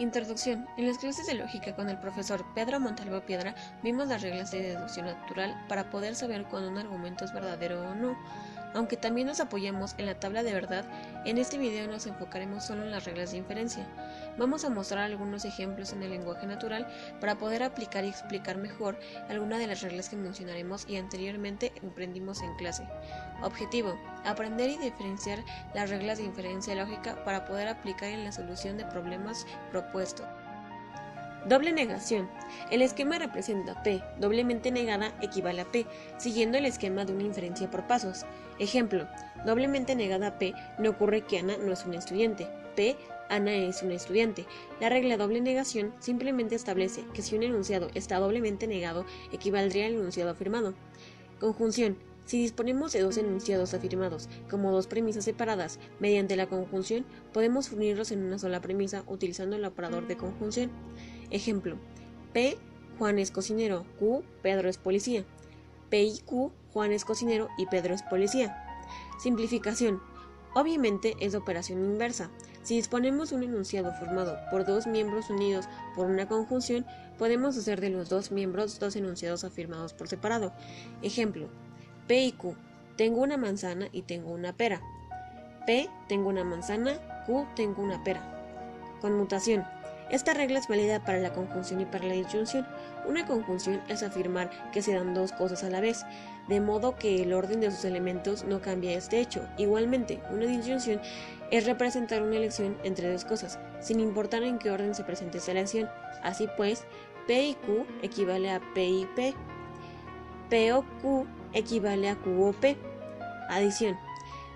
Introducción. En las clases de lógica con el profesor Pedro Montalvo Piedra vimos las reglas de deducción natural para poder saber cuando un argumento es verdadero o no. Aunque también nos apoyamos en la tabla de verdad, en este video nos enfocaremos solo en las reglas de inferencia. Vamos a mostrar algunos ejemplos en el lenguaje natural para poder aplicar y explicar mejor algunas de las reglas que mencionaremos y anteriormente aprendimos en clase. Objetivo: aprender y diferenciar las reglas de inferencia lógica para poder aplicar en la solución de problemas propuestos. Doble negación. El esquema representa P doblemente negada equivale a P, siguiendo el esquema de una inferencia por pasos. Ejemplo: doblemente negada P no ocurre que Ana no es una estudiante. P, Ana es una estudiante. La regla doble negación simplemente establece que si un enunciado está doblemente negado, equivaldría al enunciado afirmado. Conjunción. Si disponemos de dos enunciados afirmados como dos premisas separadas, mediante la conjunción podemos unirlos en una sola premisa utilizando el operador de conjunción. Ejemplo: P, Juan es cocinero, Q, Pedro es policía. P y Q, Juan es cocinero y Pedro es policía. Simplificación. Obviamente es de operación inversa. Si disponemos de un enunciado formado por dos miembros unidos por una conjunción, podemos hacer de los dos miembros dos enunciados afirmados por separado. Ejemplo: P y Q, tengo una manzana y tengo una pera. P, tengo una manzana, Q, tengo una pera. Conmutación. Esta regla es válida para la conjunción y para la disyunción. Una conjunción es afirmar que se dan dos cosas a la vez, de modo que el orden de sus elementos no cambia este hecho. Igualmente, una disyunción es representar una elección entre dos cosas, sin importar en qué orden se presente esa elección. Así pues, P y Q equivale a P y P. P o Q equivale a Q o P. Adición.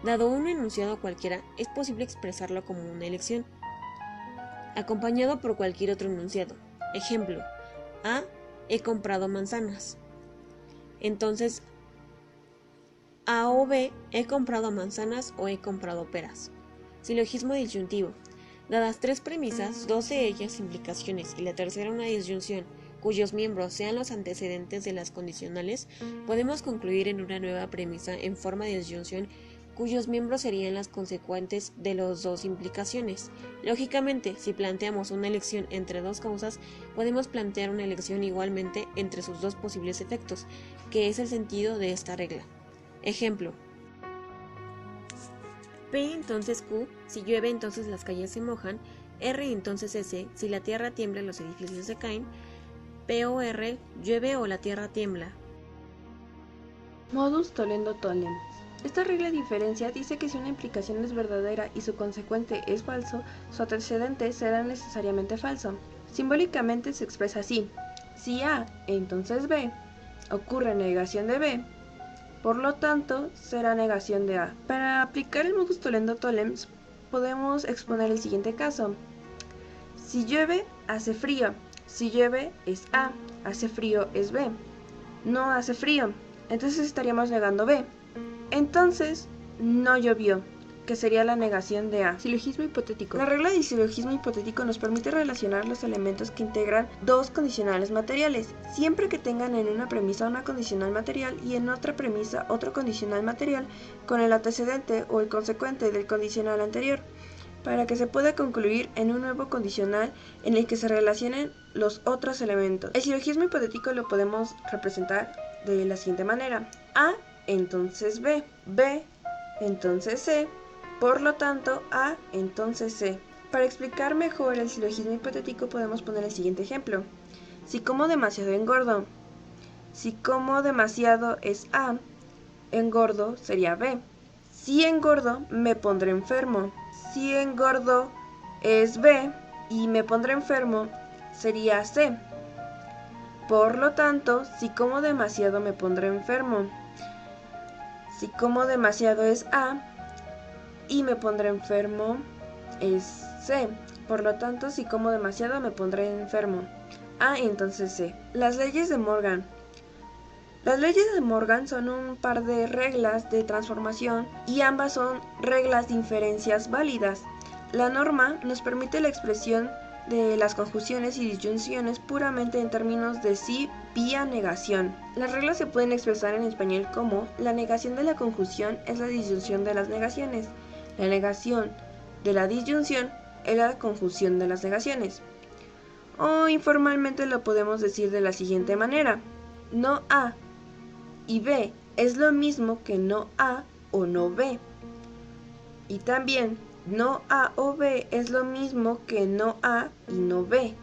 Dado un enunciado cualquiera, es posible expresarlo como una elección, acompañado por cualquier otro enunciado. Ejemplo: A, he comprado manzanas. Entonces, A o B, he comprado manzanas o he comprado peras. Silogismo disyuntivo. Dadas tres premisas, dos de ellas implicaciones y la tercera una disyunción, cuyos miembros sean los antecedentes de las condicionales, podemos concluir en una nueva premisa en forma de disyunción cuyos miembros serían las consecuentes de las dos implicaciones. Lógicamente, si planteamos una elección entre dos causas, podemos plantear una elección igualmente entre sus dos posibles efectos, que es el sentido de esta regla. Ejemplo: P entonces Q, si llueve entonces las calles se mojan. R entonces S, si la tierra tiembla los edificios se caen. P o R, llueve o la tierra tiembla. Modus tollendo tollens. Esta regla de diferencia dice que si una implicación es verdadera y su consecuente es falso, su antecedente será necesariamente falso. Simbólicamente se expresa así: si A, entonces B, ocurre negación de B, por lo tanto será negación de A. Para aplicar el modus tollendo tollens podemos exponer el siguiente caso: si llueve, hace frío. Si llueve es A, hace frío es B. No hace frío, entonces estaríamos negando B. Entonces, no llovió, que sería la negación de A. Silogismo hipotético. La regla de silogismo hipotético nos permite relacionar los elementos que integran dos condicionales materiales, siempre que tengan en una premisa una condicional material y en otra premisa otro condicional material con el antecedente o el consecuente del condicional anterior, para que se pueda concluir en un nuevo condicional en el que se relacionen los otros elementos. El silogismo hipotético lo podemos representar de la siguiente manera: A, entonces B, B, entonces C, por lo tanto A, entonces C. Para explicar mejor el silogismo hipotético podemos poner el siguiente ejemplo: si como demasiado engordo. Si como demasiado es A, engordo sería B. Si engordo me pondré enfermo. Si engordo es B y me pondré enfermo sería C. Por lo tanto, si como demasiado me pondré enfermo. Si como demasiado es A y me pondré enfermo es C. Por lo tanto, si como demasiado me pondré enfermo. A, entonces C. Las leyes de Morgan. Las leyes de Morgan son un par de reglas de transformación y ambas son reglas de inferencias válidas. La norma nos permite la expresión de las conjunciones y disyunciones puramente en términos de sí vía negación. Las reglas se pueden expresar en español como: la negación de la conjunción es la disyunción de las negaciones. La negación de la disyunción es la conjunción de las negaciones. O informalmente lo podemos decir de la siguiente manera: no A y B es lo mismo que no A o no B. Y también no A o B es lo mismo que no A y no B.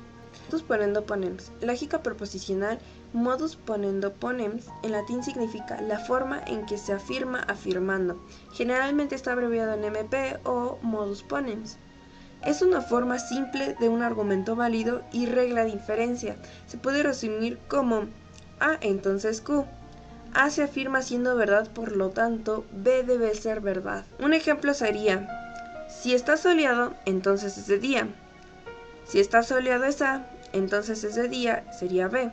Modus ponendo ponems. Lógica proposicional. Modus ponendo ponems en latín significa la forma en que se afirma afirmando. Generalmente está abreviado en MP o modus ponens. Es una forma simple de un argumento válido y regla de inferencia. Se puede resumir como A entonces Q. A se afirma siendo verdad, por lo tanto B debe ser verdad. Un ejemplo sería: si está soleado, entonces es de día. Si está soleado es A, entonces es de día, sería B.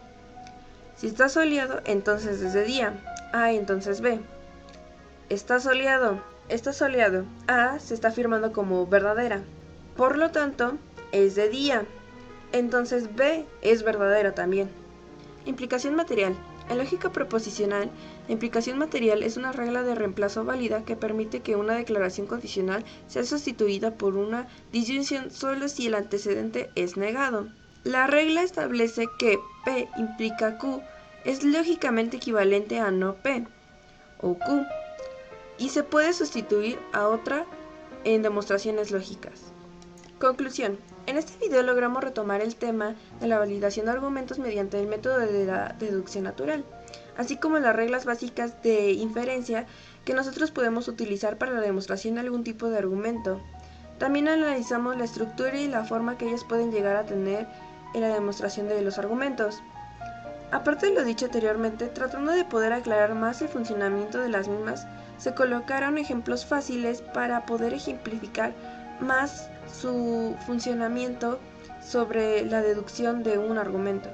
Si está soleado, entonces es de día. A, entonces B. Está soleado. A se está afirmando como verdadera. Por lo tanto, es de día. Entonces B es verdadera también. Implicación material. En lógica proposicional, la implicación material es una regla de reemplazo válida que permite que una declaración condicional sea sustituida por una disyunción solo si el antecedente es negado. La regla establece que P implica Q es lógicamente equivalente a no P o Q y se puede sustituir a otra en demostraciones lógicas. Conclusión. En este video logramos retomar el tema de la validación de argumentos mediante el método de la deducción natural, así como las reglas básicas de inferencia que nosotros podemos utilizar para la demostración de algún tipo de argumento. También analizamos la estructura y la forma que ellas pueden llegar a tener en la demostración de los argumentos. Aparte de lo dicho anteriormente, tratando de poder aclarar más el funcionamiento de las mismas, se colocaron ejemplos fáciles para poder ejemplificar más su funcionamiento sobre la deducción de un argumento.